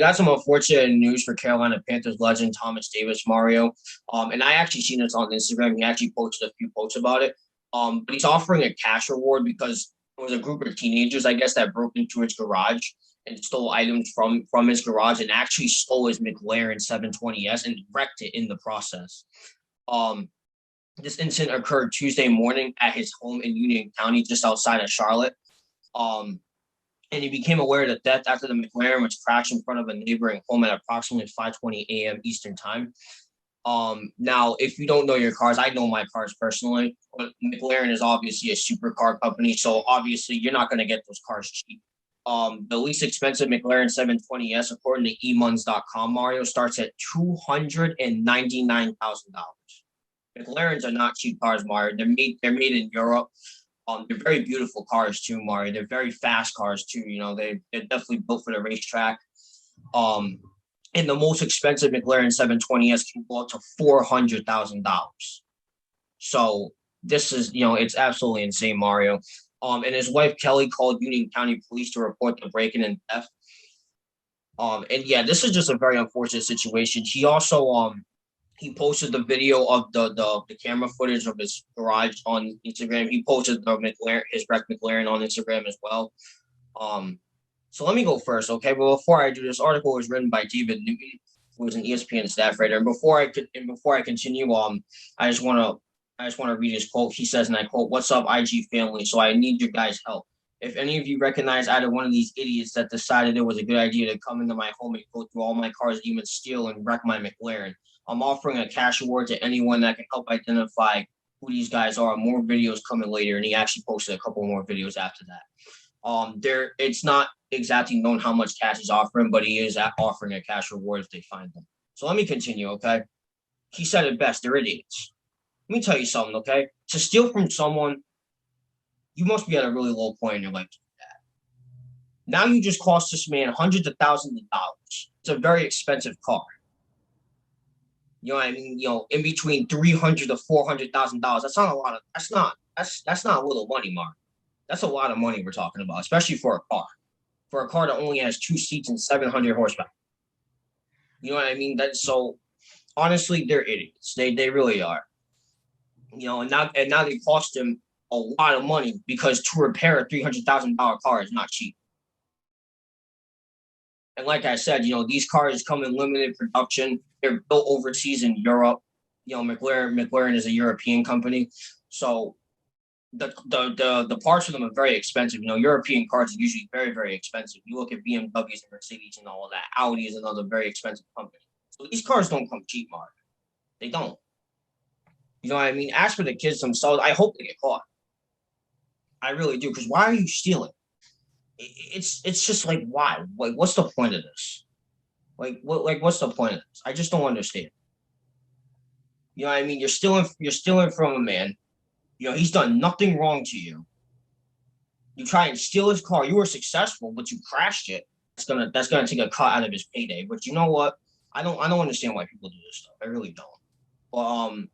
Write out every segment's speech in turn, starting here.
got some unfortunate news for Carolina Panthers legend Thomas Davis, Mario. And I actually seen this on Instagram. He actually posted a few posts about it. But he's offering a cash reward because there was a group of teenagers, I guess, that broke into his garage and stole items from his garage and actually stole his McLaren 720S and wrecked it in the process. Um, this incident occurred Tuesday morning at his home in Union County, just outside of Charlotte. Um, and he became aware of the theft after the McLaren was crashed in front of a neighboring home at approximately 5:20 a.m. Eastern time. Now, if you don't know your cars, I know my cars personally, but McLaren is obviously a supercar company, so obviously you're not going to get those cars cheap. The least expensive McLaren 720S, according to emuns.com, Mario, starts at $299,000. McLarens are not cheap cars, Mario. They're made in Europe. They're very beautiful cars too, Mario. They're very fast cars too. You know, they're definitely built for the racetrack. Um, and the most expensive McLaren 720S can go up to $400,000. So this is, it's absolutely insane, Mario. And his wife Kelly called Union County Police to report the break-in and theft. And yeah, this is just a very unfortunate situation. He also he posted the video of the camera footage of his garage on Instagram. He posted his wrecked McLaren on Instagram as well. So let me go first, okay? But before I do, this article was written by David Newton, who is an ESPN staff writer. And before I continue, I just want to read his quote. He says, and I quote, "What's up, IG family? So I need your guys' help. If any of you recognize either one of these idiots that decided it was a good idea to come into my home and go through all my cars, even steal and wreck my McLaren, I'm offering a cash award to anyone that can help identify who these guys are. More videos coming later." And he actually posted a couple more videos after that. It's not exactly known how much cash he's offering, but he is offering a cash reward if they find them. So let me continue, okay? He said it best, they're idiots. Let me tell you something, okay? To steal from someone, you must be at a really low point in your life to do that. Now you just cost this man hundreds of thousands of dollars. It's a very expensive car. You know what I mean? In between $300,000 to $400,000. That's not a lot of. That's not a little money, Mark. That's a lot of money we're talking about, especially for a car. For a car that only has 2 seats and 700 horsepower. You know what I mean? So honestly, they're idiots. They really are. And now they cost him a lot of money because to repair a $300,000 car is not cheap. And like I said, these cars come in limited production. They're built overseas in Europe. McLaren is a European company, so the parts of them are very expensive. European cars are usually very, very expensive. You look at BMWs and Mercedes and all of that. Audi is another very expensive company. So these cars don't come cheap, Mark. They don't. You know what I mean? As for the kids themselves, I hope they get caught. I really do. Because why are you stealing? It's just like, why? Like, what's the point of this? What's the point of this? I just don't understand. You know what I mean? You're stealing from a man. He's done nothing wrong to you. You try and steal his car. You were successful, but you crashed it. That's gonna take a cut out of his payday. But you know what? I don't understand why people do this stuff. I really don't. But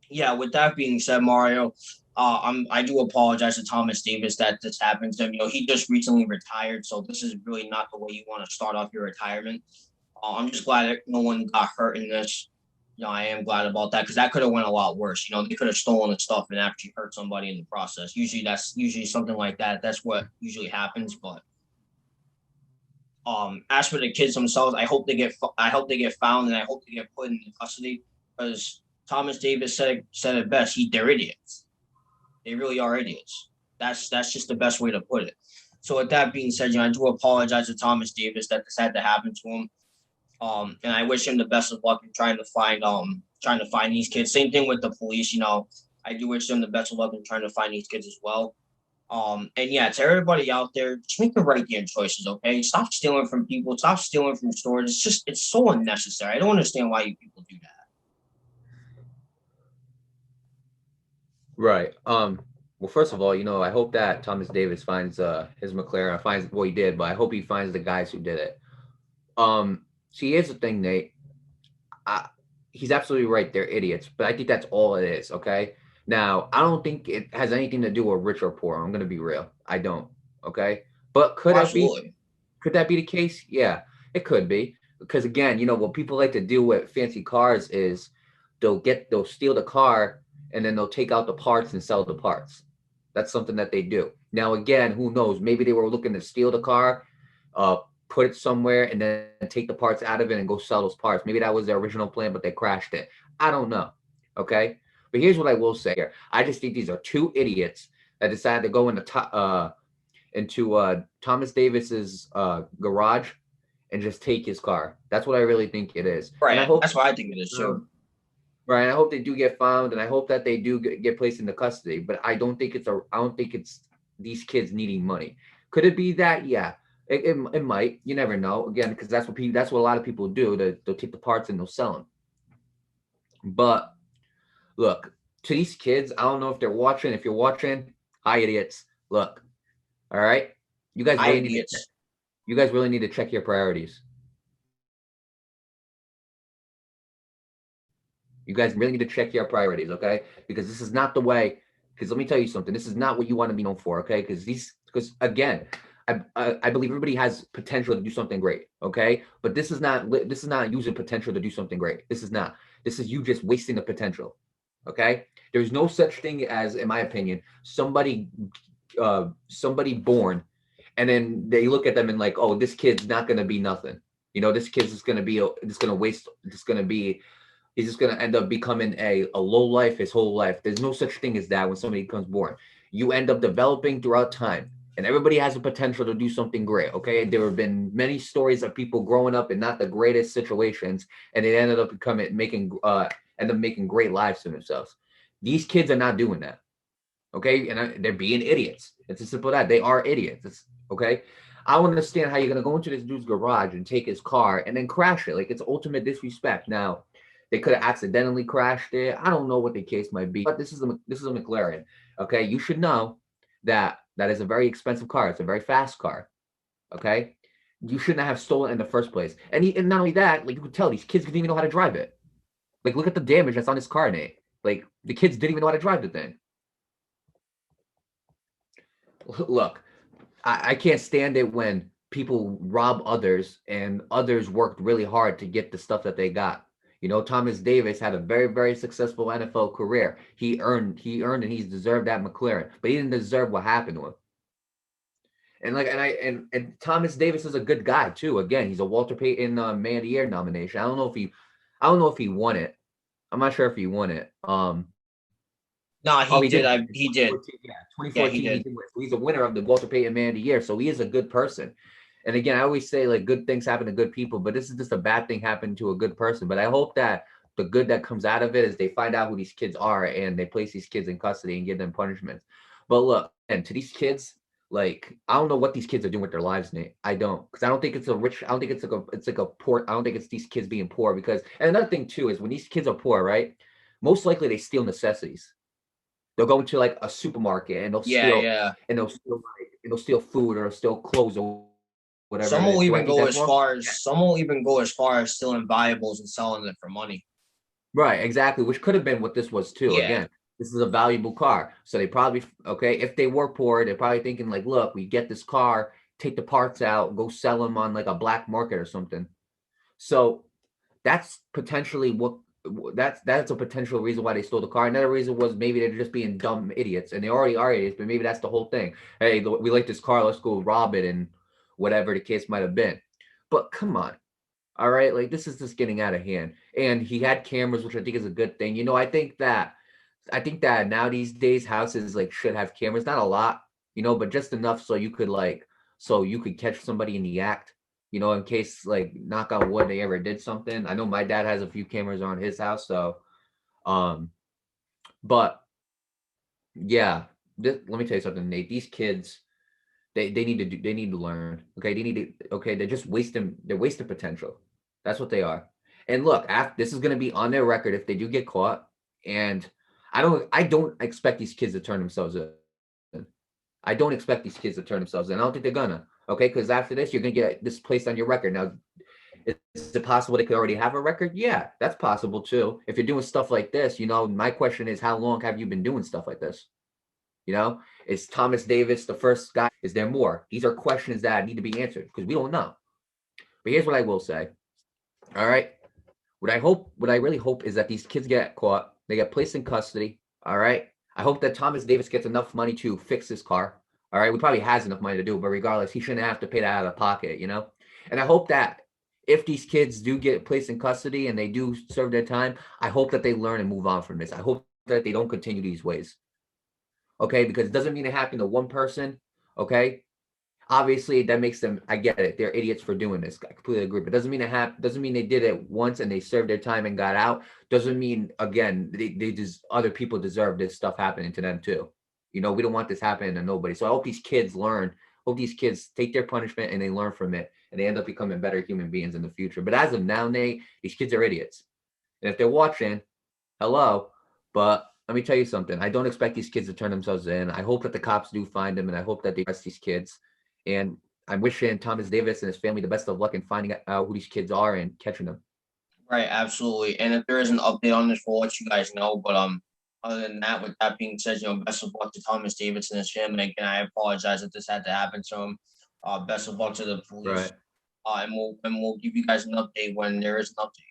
yeah. With that being said, Mario, I do apologize to Thomas Davis that this happened to him. He just recently retired, so this is really not the way you want to start off your retirement. I'm just glad that no one got hurt in this. I am glad about that because that could have went a lot worse. They could have stolen the stuff and actually hurt somebody in the process. Usually something like that. That's what usually happens. But as for the kids themselves, I hope they get found and I hope they get put into custody because Thomas Davis said it best. They're idiots. They really are idiots. That's just the best way to put it. So with that being said, I do apologize to Thomas Davis that this had to happen to him. And I wish him the best of luck in trying to find these kids. Same thing with the police. I do wish them the best of luck in trying to find these kids as well. And yeah, to everybody out there, just make the right damn choices, okay? Stop stealing from people. Stop stealing from stores. It's so unnecessary. I don't understand why you people do that. Right. Well, first of all, I hope that Thomas Davis finds his McLaren, finds what he did, but I hope he finds the guys who did it. See, here's the thing, Nate. He's absolutely right. They're idiots, but I think that's all it is. Okay. Now, I don't think it has anything to do with rich or poor. I'm gonna be real. I don't. Okay. But Oh, absolutely. could that be the case? Yeah. It could be because again, you know what people like to do with fancy cars is they'll steal the car and then they'll take out the parts and sell the parts. That's something that they do. Now again, who knows? Maybe they were looking to steal the car, uh, put it somewhere, and then take the parts out of it and go sell those parts. Maybe that was their original plan, but they crashed it. I don't know. Okay, but here's what I will say here. I just think these are two idiots that decided to go into Thomas Davis's garage and just take his car. That's what I really think it is. And I Right. hope That's what I think it is too. right, I hope they do get found, and I hope that they do get placed into custody. But I don't think it's these kids needing money. Could it be that? Yeah, it might. You never know. Again, because that's what a lot of people do. They'll take the parts and they'll sell them. But look, to these kids, I don't know if they're watching. If you're watching, hi idiots. Look, all right, you guys really need to check, Idiots. you guys really need to check your priorities. You guys really need to check your priorities, okay? Because this is not the way. Because let me tell you something. This is not what you want to be known for, okay? Because again, I believe everybody has potential to do something great, okay? But this is not using potential to do something great. This is not. This is you just wasting the potential, okay? There's no such thing as, in my opinion, somebody born, and then they look at them and like, oh, this kid's not gonna be nothing. You know, this kid's just gonna be just gonna waste. Just gonna be he's just going to end up becoming a low life his whole life. There's no such thing as that when somebody becomes born. You end up developing throughout time, and everybody has the potential to do something great. Okay, there have been many stories of people growing up in not the greatest situations, and they ended up end up making great lives for themselves. These kids are not doing that. Okay, and they're being idiots. It's as simple as that. They are idiots. Okay. I don't understand how you're gonna go into this dude's garage and take his car and then crash it. Like it's ultimate disrespect. Now, they could have accidentally crashed it. I don't know what the case might be, but this is a McLaren. Okay, you should know that that is a very expensive car. It's a very fast car. Okay, you shouldn't have stolen it in the first place. And not only that, like you could tell these kids didn't even know how to drive it. Like look at the damage that's on this car, Nate. Like the kids didn't even know how to drive the thing. Look, I can't stand it when people rob others and others worked really hard to get the stuff that they got. You know, Thomas Davis had a very, very successful NFL career. And he's deserved that McLaren, but he didn't deserve what happened to him. And like, and I, and Thomas Davis is a good guy too. Again, he's a Walter Payton Man of the Year nomination. I don't know if he won it. I'm not sure if he won it. No, Oh, he he did. did. He did. 2014, yeah, Yeah, he 2014. did. He's a winner of the Walter Payton Man of the Year, so he is a good person. And again, I always say like good things happen to good people, but this is just a bad thing happened to a good person. But I hope that the good that comes out of it is they find out who these kids are and they place these kids in custody and give them punishments. But look, and to these kids, like I don't know what these kids are doing with their lives, Nate. I don't, because I don't think it's a rich. I don't think it's like a poor. I don't think it's these kids being poor because. And another thing too is when these kids are poor, right? Most likely they steal necessities. They'll go into like a supermarket and Yeah, yeah. they'll steal food or steal clothes or whatever it is. Do I think that's wrong? Some will even go as far as stealing valuables and selling it for money. Right, exactly. Which could have been what this was too. Yeah. Again, this is a valuable car. So they probably okay, if they were poor, they're probably thinking like, look, we get this car, take the parts out, go sell them on like a black market or something. So that's potentially that's a potential reason why they stole the car. Another reason was maybe they're just being dumb idiots, and they already are idiots. But maybe that's the whole thing. Hey, we like this car. Let's go rob it, and whatever the case might have been. But come on, all right, like this is just getting out of hand. And he had cameras, which I think is a good thing. You know, I think that now these days houses like should have cameras, not a lot, but just enough so you could catch somebody in the act, in case like knock on wood they ever did something. I know my dad has a few cameras on his house, so um but yeah, let me tell you something, Nate. These kids, they need to learn. Okay, they're wasting potential. That's what they are. And look, after this is going to be on their record if they do get caught. And I don't expect these kids to turn themselves in. I don't expect these kids to turn themselves in. I don't think they're gonna. Okay, because after this, you're gonna get this placed on your record. Now, is it possible they could already have a record? Yeah, that's possible too. If you're doing stuff like this, my question is, how long have you been doing stuff like this? Is Thomas Davis the first guy? Is there more? These are questions that need to be answered because we don't know. But here's what I will say. All right. What I really hope is that these kids get caught, they get placed in custody. All right. I hope that Thomas Davis gets enough money to fix his car. All right. We probably has enough money to do it, but regardless, he shouldn't have to pay that out of pocket, you know? And I hope that if these kids do get placed in custody and they do serve their time, I hope that they learn and move on from this. I hope that they don't continue these ways. Okay. Because it doesn't mean it happened to one person. Okay. Obviously, that makes them. I get it. They're idiots for doing this. I completely agree. But doesn't mean it happened. Doesn't mean they did it once and they served their time and got out. Doesn't mean again they just other people deserve this stuff happening to them too. You know, we don't want this happening to nobody. So I hope these kids learn. Hope these kids take their punishment and they learn from it and they end up becoming better human beings in the future. But as of now, Nate, these kids are idiots. And if they're watching, hello. But let me tell you something. I don't expect these kids to turn themselves in. I hope that the cops do find them, and I hope that they arrest these kids. And I'm wishing Thomas Davis and his family the best of luck in finding out who these kids are and catching them. Right, absolutely. And if there is an update on this, we'll let you guys know. But other than that, with that being said, best of luck to Thomas Davis and his family. Again, I apologize that this had to happen to him. Best of luck to the police. Right. And we'll give you guys an update when there is an update.